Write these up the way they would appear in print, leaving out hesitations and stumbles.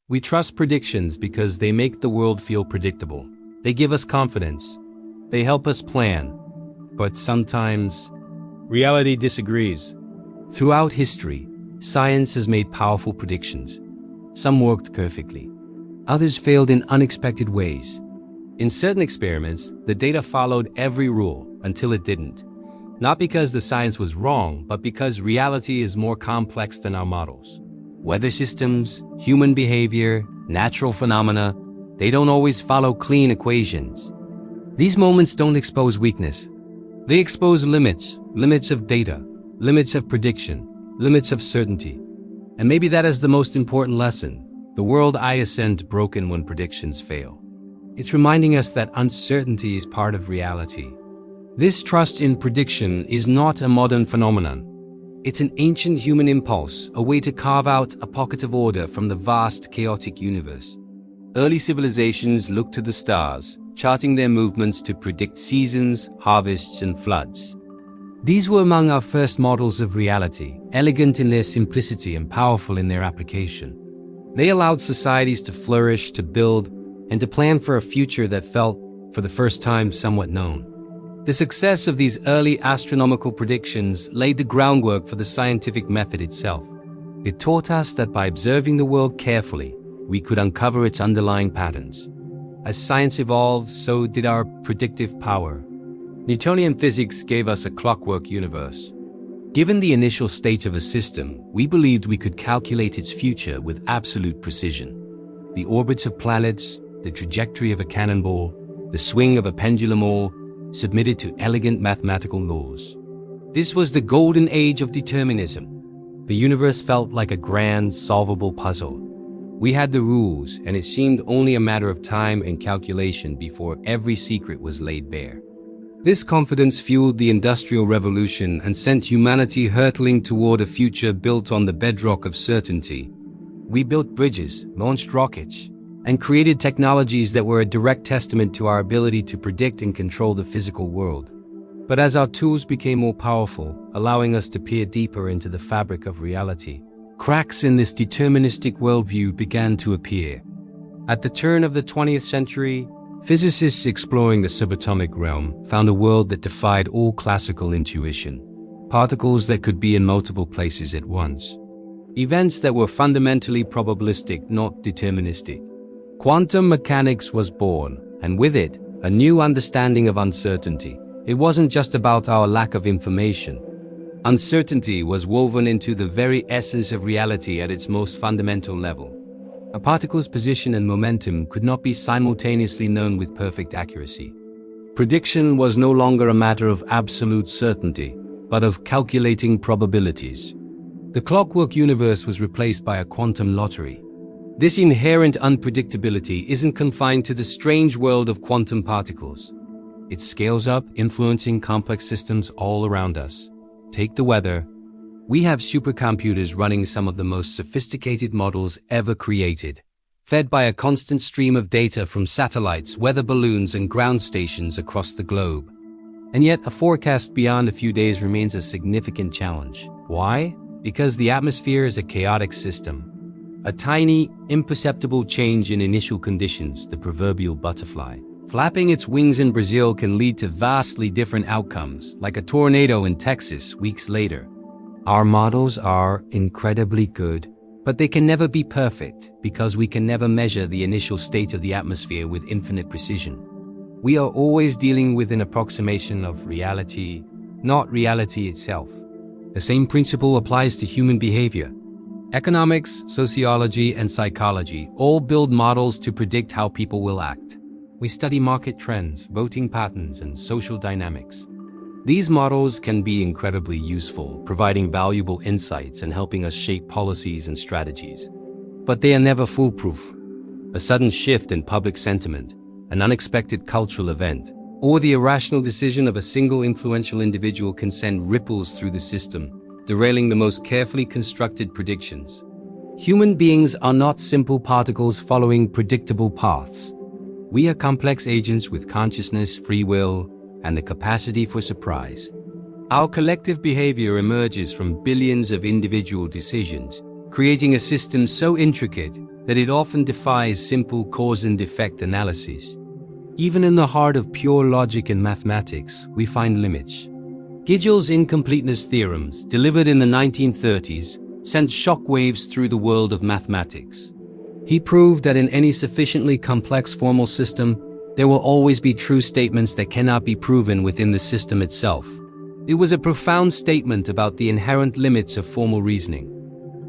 We trust predictions because they make the world feel predictable. They give us confidence. They help us plan. But sometimes, reality disagrees. Throughout history, science has made powerful predictions. Some worked perfectly. Others failed in unexpected ways. In certain experiments, the data followed every rule until it didn't. Not because the science was wrong, but because reality is more complex than our models. Weather systems, human behavior, natural phenomena, they don't always follow clean equations. These moments don't expose weakness. They expose limits of data, limits of prediction, limits of certainty. And maybe that is the most important lesson. The world isn't broken when predictions fail. It's reminding us that uncertainty is part of reality. This trust in prediction is not a modern phenomenon. It's an ancient human impulse, a way to carve out a pocket of order from the vast, chaotic universe. Early civilizations looked to the stars, charting their movements to predict seasons, harvests, and floods. These were among our first models of reality, elegant in their simplicity and powerful in their application. They allowed societies to flourish, to build, and to plan for a future that felt, for the first time, somewhat known. The success of these early astronomical predictions laid the groundwork for the scientific method itself. It taught us that by observing the world carefully, we could uncover its underlying patterns. As science evolved, so did our predictive power. Newtonian physics gave us a clockwork universe. Given the initial state of a system, we believed we could calculate its future with absolute precision. The orbits of planets, the trajectory of a cannonball, the swing of a pendulum all submitted to elegant mathematical laws. This was the golden age of determinism. The universe felt like a grand, solvable puzzle. We had the rules, and it seemed only a matter of time and calculation before every secret was laid bare. This confidence fueled the Industrial Revolution and sent humanity hurtling toward a future built on the bedrock of certainty. We built bridges, launched rockets, and created technologies that were a direct testament to our ability to predict and control the physical world. But as our tools became more powerful, allowing us to peer deeper into the fabric of reality, cracks in this deterministic worldview began to appear. At the turn of the 20th century, physicists exploring the subatomic realm found a world that defied all classical intuition. Particles that could be in multiple places at once. Events that were fundamentally probabilistic, not deterministic. Quantum mechanics was born, and with it, a new understanding of uncertainty. It wasn't just about our lack of information. Uncertainty was woven into the very essence of reality at its most fundamental level. A particle's position and momentum could not be simultaneously known with perfect accuracy. Prediction was no longer a matter of absolute certainty, but of calculating probabilities. The clockwork universe was replaced by a quantum lottery. This inherent unpredictability isn't confined to the strange world of quantum particles. It scales up, influencing complex systems all around us. Take the weather. We have supercomputers running some of the most sophisticated models ever created, fed by a constant stream of data from satellites, weather balloons, and ground stations across the globe. And yet, a forecast beyond a few days remains a significant challenge. Why? Because the atmosphere is a chaotic system. A tiny, imperceptible change in initial conditions, the proverbial butterfly, flapping its wings in Brazil can lead to vastly different outcomes, like a tornado in Texas weeks later. Our models are incredibly good, but they can never be perfect because we can never measure the initial state of the atmosphere with infinite precision. We are always dealing with an approximation of reality, not reality itself. The same principle applies to human behavior. Economics, sociology, and psychology all build models to predict how people will act. We study market trends, voting patterns, and social dynamics. These models can be incredibly useful, providing valuable insights and helping us shape policies and strategies. But they are never foolproof. A sudden shift in public sentiment, an unexpected cultural event, or the irrational decision of a single influential individual can send ripples through the system, derailing the most carefully constructed predictions. Human beings are not simple particles following predictable paths. We are complex agents with consciousness, free will, and the capacity for surprise. Our collective behavior emerges from billions of individual decisions, creating a system so intricate that it often defies simple cause and effect analysis. Even in the heart of pure logic and mathematics, we find limits. Gödel's incompleteness theorems, delivered in the 1930s, sent shockwaves through the world of mathematics. He proved that in any sufficiently complex formal system, there will always be true statements that cannot be proven within the system itself. It was a profound statement about the inherent limits of formal reasoning.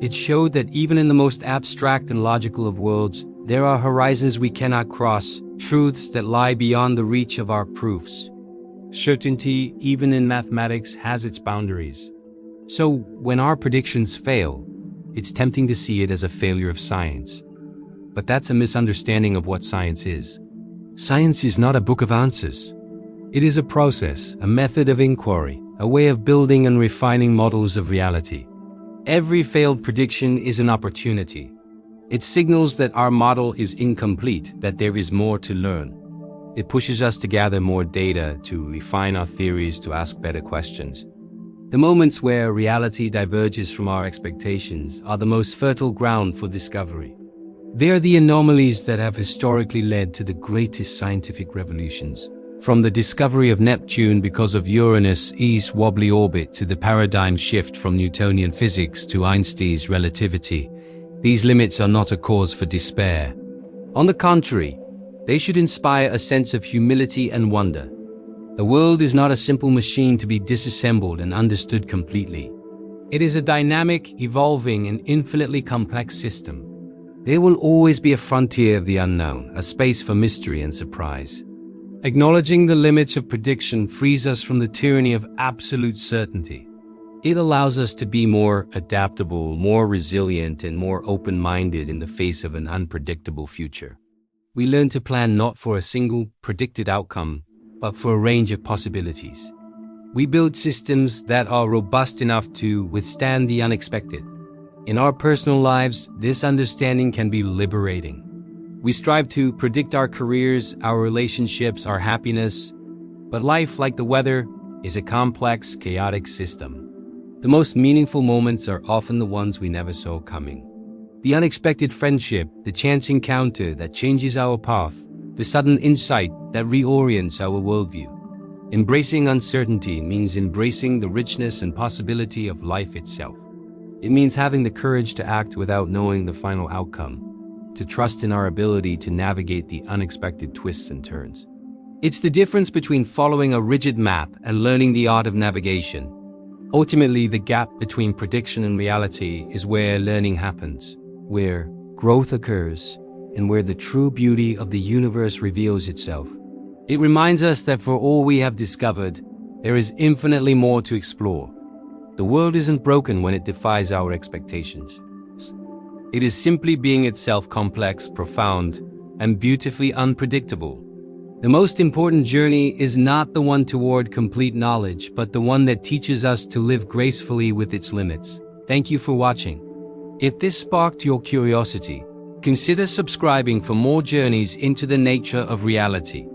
It showed that even in the most abstract and logical of worlds, there are horizons we cannot cross, truths that lie beyond the reach of our proofs. Certainty, even in mathematics, has its boundaries. So, when our predictions fail, it's tempting to see it as a failure of science. But that's a misunderstanding of what science is. Science is not a book of answers. It is a process, a method of inquiry, a way of building and refining models of reality. Every failed prediction is an opportunity. It signals that our model is incomplete, that there is more to learn. It pushes us to gather more data, to refine our theories, to ask better questions. The moments where reality diverges from our expectations are the most fertile ground for discovery. They are the anomalies that have historically led to the greatest scientific revolutions. From the discovery of Neptune because of Uranus' wobbly orbit to the paradigm shift from Newtonian physics to Einstein's relativity, these limits are not a cause for despair. On the contrary, they should inspire a sense of humility and wonder. The world is not a simple machine to be disassembled and understood completely. It is a dynamic, evolving, and infinitely complex system. There will always be a frontier of the unknown, a space for mystery and surprise. Acknowledging the limits of prediction frees us from the tyranny of absolute certainty. It allows us to be more adaptable, more resilient, and more open-minded in the face of an unpredictable future. We learn to plan not for a single predicted outcome, but for a range of possibilities. We build systems that are robust enough to withstand the unexpected. In our personal lives, this understanding can be liberating. We strive to predict our careers, our relationships, our happiness, but life, like the weather, is a complex, chaotic system. The most meaningful moments are often the ones we never saw coming. The unexpected friendship, the chance encounter that changes our path, the sudden insight that reorients our worldview. Embracing uncertainty means embracing the richness and possibility of life itself. It means having the courage to act without knowing the final outcome, to trust in our ability to navigate the unexpected twists and turns. It's the difference between following a rigid map and learning the art of navigation. Ultimately, the gap between prediction and reality is where learning happens, where growth occurs, and where the true beauty of the universe reveals itself. It reminds us that for all we have discovered, there is infinitely more to explore. The world isn't broken when it defies our expectations. It is simply being itself complex, profound, and beautifully unpredictable. The most important journey is not the one toward complete knowledge, but the one that teaches us to live gracefully with its limits. Thank you for watching. If this sparked your curiosity, consider subscribing for more journeys into the nature of reality.